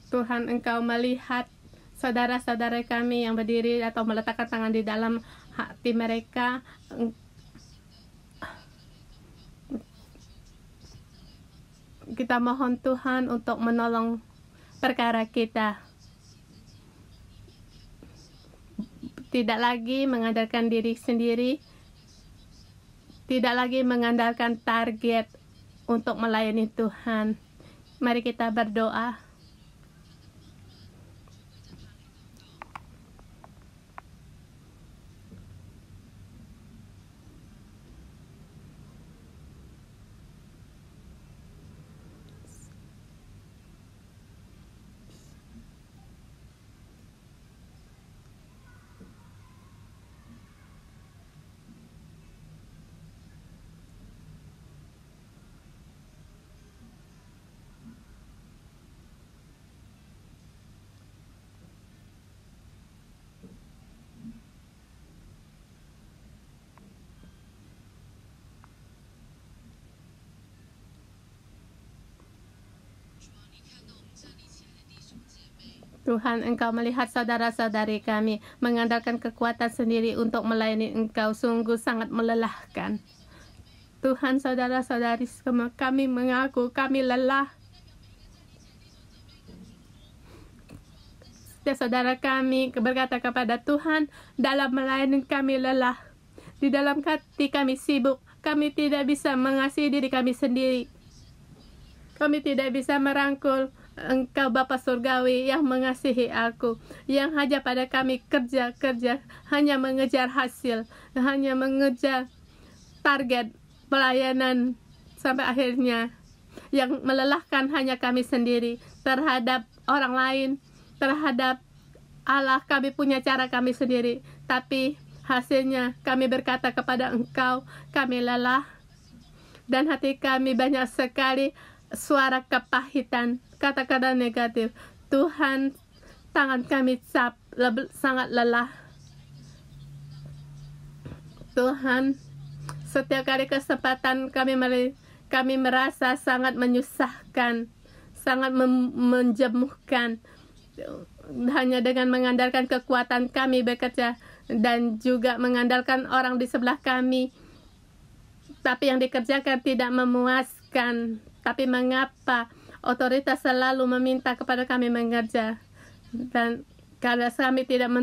Tuhan, engkau melihat saudara-saudara kami yang berdiri atau meletakkan tangan di dalam hati mereka. Kita mohon Tuhan untuk menolong perkara kita. Tidak lagi mengandalkan diri sendiri, tidak lagi mengandalkan target untuk melayani Tuhan. Mari kita berdoa. Tuhan, Engkau melihat saudara-saudari kami mengandalkan kekuatan sendiri untuk melayani Engkau, sungguh sangat melelahkan. Tuhan, saudara-saudari kami mengaku kami lelah. Setiap saudara kami berkata kepada Tuhan, dalam melayani kami lelah. Di dalam hati kami sibuk, kami tidak bisa mengasihi diri kami sendiri. Kami tidak bisa merangkul Engkau Bapa Surgawi yang mengasihi aku, yang hanya pada kami kerja, hanya mengejar hasil, hanya mengejar target pelayanan sampai akhirnya. Yang melelahkan hanya kami sendiri terhadap orang lain, terhadap Allah. Kami punya cara kami sendiri, tapi hasilnya kami berkata kepada Engkau, kami lelah, dan hati kami banyak sekali suara kepahitan, kata-kata negatif. Tuhan, tangan kami sangat lelah. Tuhan, setiap kali kesempatan kami merasa sangat menyusahkan, sangat menjemuhkan. Hanya dengan mengandalkan kekuatan kami bekerja dan juga mengandalkan orang di sebelah kami, tapi yang dikerjakan tidak memuaskan. Tapi mengapa otoritas selalu meminta kepada kami mengerja? Dan karena kami tidak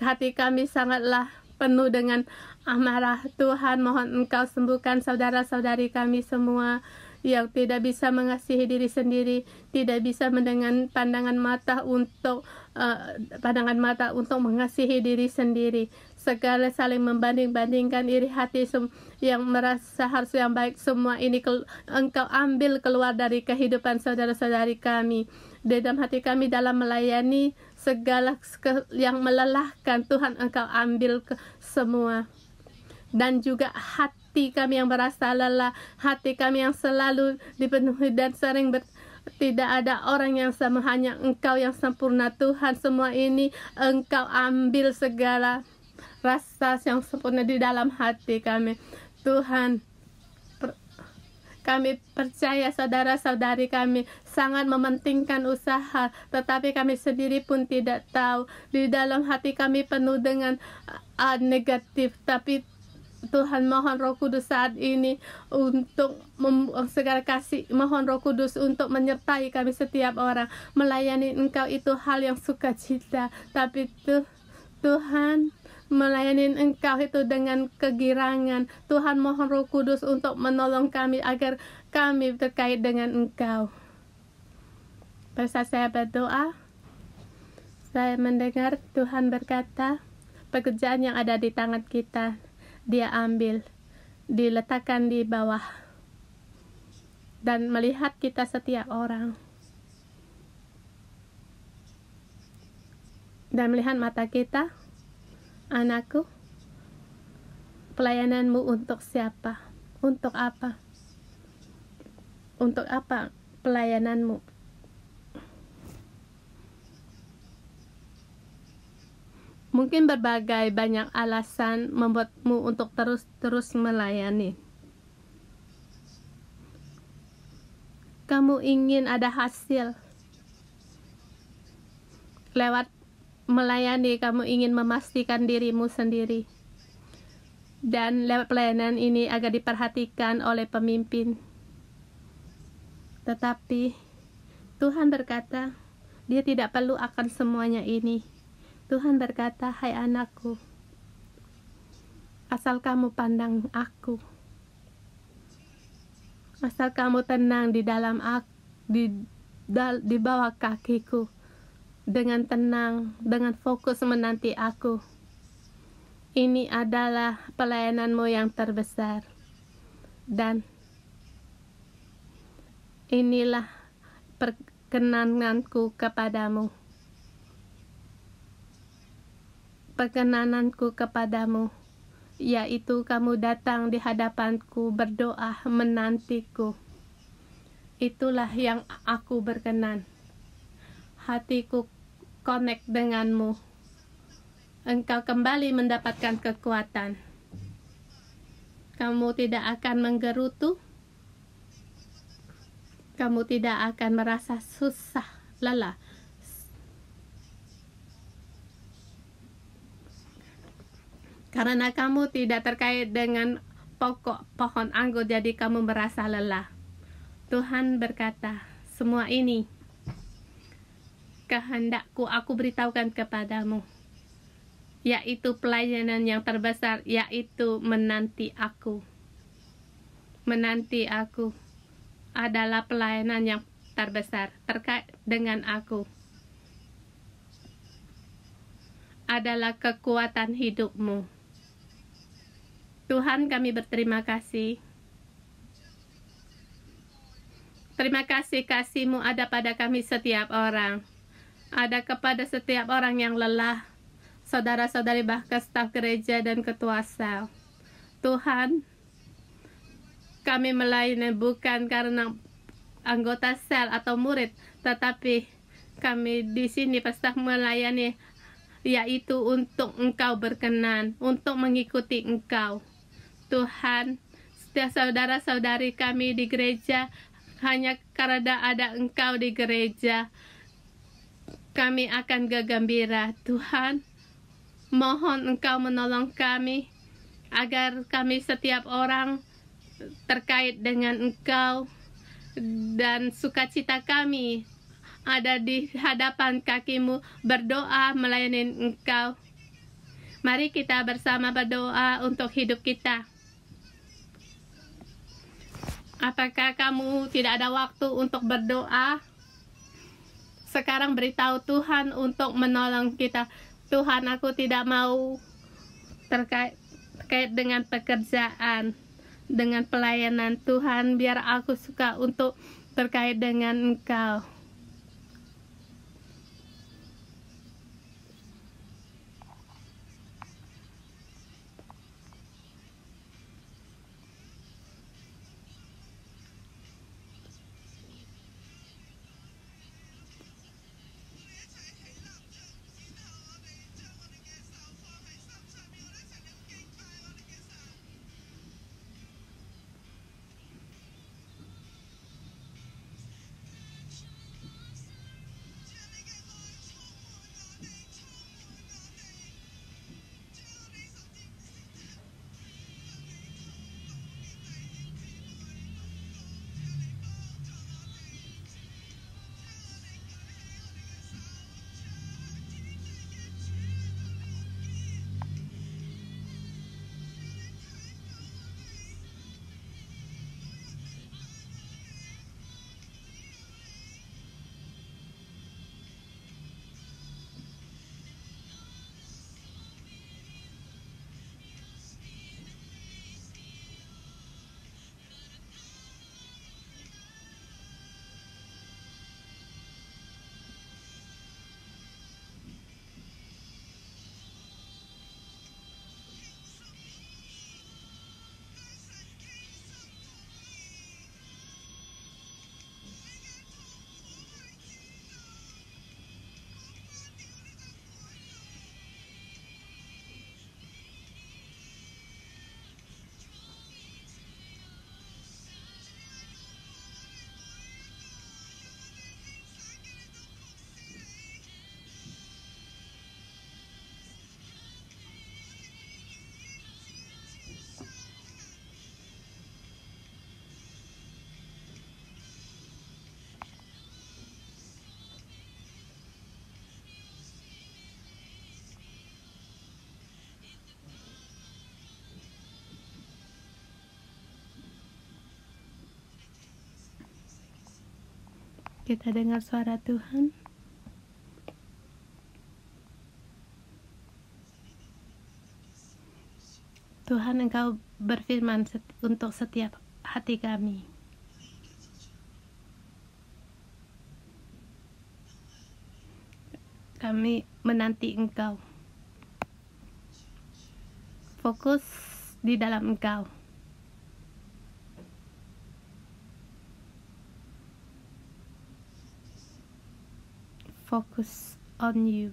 hati kami sangatlah penuh dengan amarah. Tuhan, mohon Engkau sembuhkan saudara-saudari kami semua yang tidak bisa mengasihi diri sendiri, tidak bisa mendengar pandangan mata untuk mengasihi diri sendiri. Segala saling membanding-bandingkan, iri hati yang merasa harus yang baik, semua ini Engkau ambil keluar dari kehidupan saudara-saudari kami. Di dalam hati kami dalam melayani, segala yang melelahkan, Tuhan Engkau ambil semua. Dan juga hati kami yang merasa lelah, hati kami yang selalu dipenuhi dan sering tidak ada orang yang sama, hanya Engkau yang sempurna. Tuhan, semua ini Engkau ambil segala rasa yang sempurna di dalam hati kami. Tuhan, kami percaya saudara-saudari kami sangat mementingkan usaha, tetapi kami sendiri pun tidak tahu. Di dalam hati kami penuh dengan negatif, tapi Tuhan, mohon Roh Kudus saat ini untuk segala kasih, mohon Roh Kudus untuk menyertai kami setiap orang. Melayani Engkau itu hal yang sukacita, tapi Tuhan, melayani Engkau itu dengan kegirangan. Tuhan, mohon Roh Kudus untuk menolong kami agar kami terkait dengan Engkau. Pada saat saya berdoa, saya mendengar Tuhan berkata, pekerjaan yang ada di tangan kita, Dia ambil, diletakkan di bawah, dan melihat kita setiap orang, dan melihat mata kita. Anakku, pelayananmu untuk siapa? Untuk apa? Untuk apa pelayananmu? Mungkin berbagai banyak alasan membuatmu untuk terus melayani. Kamu ingin ada hasil lewat melayani, kamu ingin memastikan dirimu sendiri, dan lewat pelayanan ini agar diperhatikan oleh pemimpin. Tetapi Tuhan berkata, Dia tidak perlu akan semuanya ini. Tuhan berkata, hai anakku, asal kamu pandang aku, asal kamu tenang di dalam di bawah kakiku, dengan tenang, dengan fokus menanti aku. Ini adalah pelayananmu yang terbesar, dan inilah perkenananku kepadamu. Perkenananku kepadamu, yaitu kamu datang di hadapanku, berdoa, menantiku. Itulah yang aku berkenan. Hatiku connect denganmu. Engkau kembali mendapatkan kekuatan. Kamu tidak akan menggerutu. Kamu tidak akan merasa susah, lelah. Karena kamu tidak terkait dengan pokok pohon anggur, jadi kamu merasa lelah. Tuhan berkata, semua ini kehendakku aku beritahukan kepadamu, yaitu pelayanan yang terbesar, yaitu menanti aku. Menanti aku adalah pelayanan yang terbesar terkait dengan aku. Adalah kekuatan hidupmu. Tuhan, kami berterima kasih. Terima kasih kasih-Mu ada pada kami setiap orang. Ada kepada setiap orang yang lelah, saudara-saudari bahkan staf gereja dan ketua sel. Tuhan, kami melayani bukan karena anggota sel atau murid, tetapi kami di sini pasti melayani, yaitu untuk Engkau berkenan, untuk mengikuti Engkau. Tuhan, setiap saudara-saudari kami di gereja, hanya karena ada Engkau di gereja, kami akan gegembira. Tuhan, mohon Engkau menolong kami, agar kami setiap orang terkait dengan Engkau, dan sukacita kami ada di hadapan kaki-Mu, berdoa melayani Engkau. Mari kita bersama berdoa untuk hidup kita. Apakah kamu tidak ada waktu untuk berdoa? Sekarang beritahu Tuhan untuk menolong kita. Tuhan, aku tidak mau terkait dengan pekerjaan, dengan pelayanan. Tuhan, biar aku suka untuk terkait dengan Engkau. Kita dengar suara Tuhan. Tuhan, Engkau berfirman untuk setiap hati kami. Kami menanti Engkau. Fokus di dalam Engkau. Focus on you.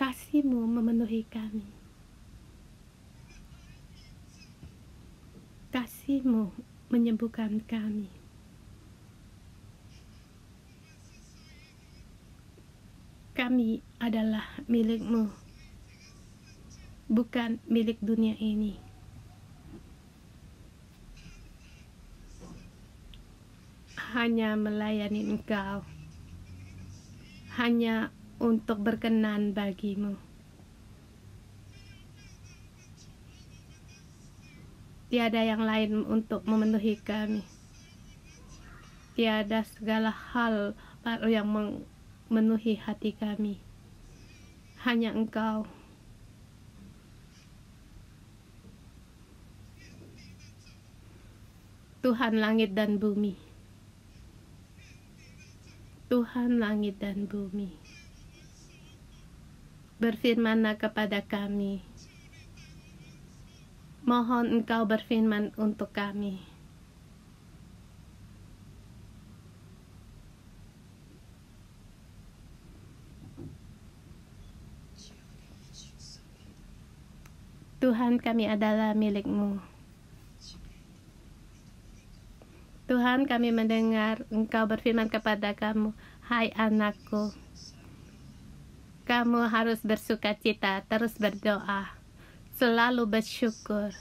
Kasih-Mu memenuhi kami. Kasih-Mu menyembuhkan kami. Kami adalah milik-Mu, bukan milik dunia ini. Hanya melayani Engkau, hanya untuk berkenan bagi-Mu. Tiada yang lain untuk memenuhi kami. Tiada segala hal yang memenuhi hati kami. Hanya Engkau. Tuhan langit dan bumi. Tuhan langit dan bumi. Berfirman-Lah kepada kami. Mohon Engkau berfirman untuk kami. Tuhan, kami adalah milik-Mu. Tuhan, kami mendengar Engkau berfirman kepada kamu, hai anakku, kamu harus bersukacita, terus berdoa, selalu bersyukur.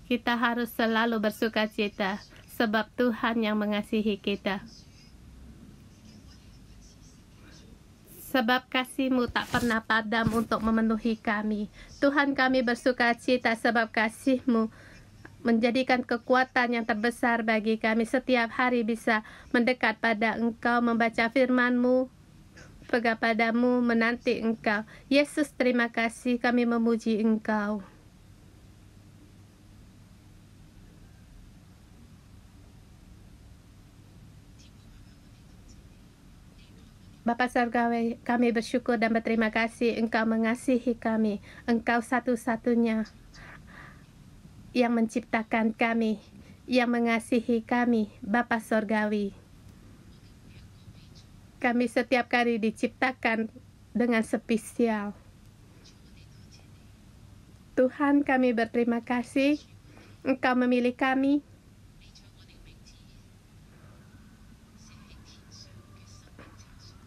Kita harus selalu bersukacita, sebab Tuhan yang mengasihi kita. Sebab kasih-Mu tak pernah padam untuk memenuhi kami. Tuhan, kami bersukacita sebab kasih-Mu menjadikan kekuatan yang terbesar bagi kami. Setiap hari bisa mendekat pada Engkau, membaca firman-Mu, kepadamu, menanti Engkau. Yesus, terima kasih, kami memuji Engkau. Bapa Surgawi, kami bersyukur dan berterima kasih Engkau mengasihi kami. Engkau satu-satunya yang menciptakan kami, yang mengasihi kami, Bapa Surgawi. Kami setiap kali diciptakan dengan spesial. Tuhan, kami berterima kasih Engkau memilih kami.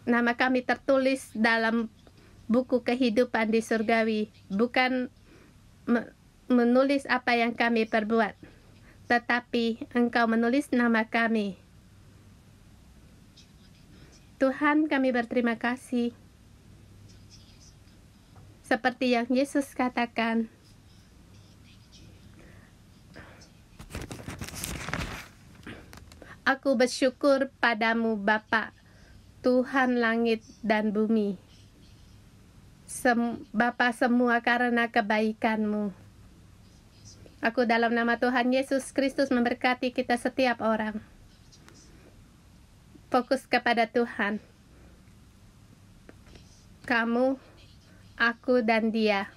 Nama kami tertulis dalam buku kehidupan di surgawi, bukan menulis apa yang kami perbuat, tetapi Engkau menulis nama kami. Tuhan, kami berterima kasih. Seperti yang Yesus katakan, aku bersyukur padamu Bapa, Tuhan langit dan bumi. Bapa semua karena kebaikan-Mu. Aku dalam nama Tuhan Yesus Kristus memberkati kita setiap orang. Fokus kepada Tuhan. Kamu, aku, dan Dia.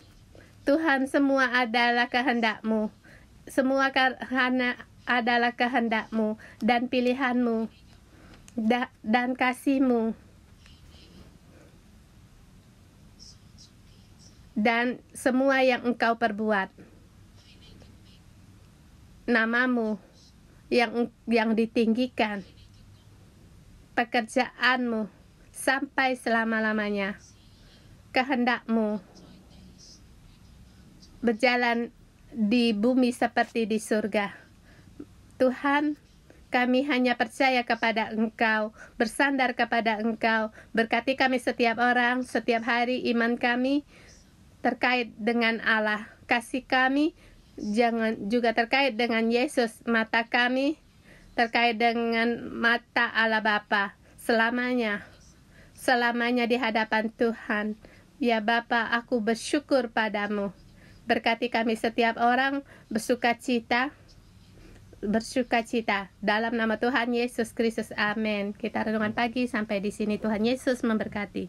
Tuhan, semua adalah kehendak-Mu. Semua adalah kehendak-Mu dan pilihan-Mu dan kasih-Mu. Dan semua yang Engkau perbuat. Nama-Mu yang ditinggikan. Pekerjaan-Mu sampai selama-lamanya. Kehendak-Mu berjalan di bumi seperti di surga. Tuhan, kami hanya percaya kepada Engkau, bersandar kepada Engkau. Berkati kami setiap orang, setiap hari iman kami terkait dengan Allah. Kasih kami jangan juga terkait dengan Yesus, mata kami terkait dengan mata Allah Bapa selamanya di hadapan Tuhan. Ya Bapa, aku bersyukur padamu. Berkati kami setiap orang bersukacita dalam nama Tuhan Yesus Kristus. Amin. Kita renungan pagi sampai di sini. Tuhan Yesus memberkati.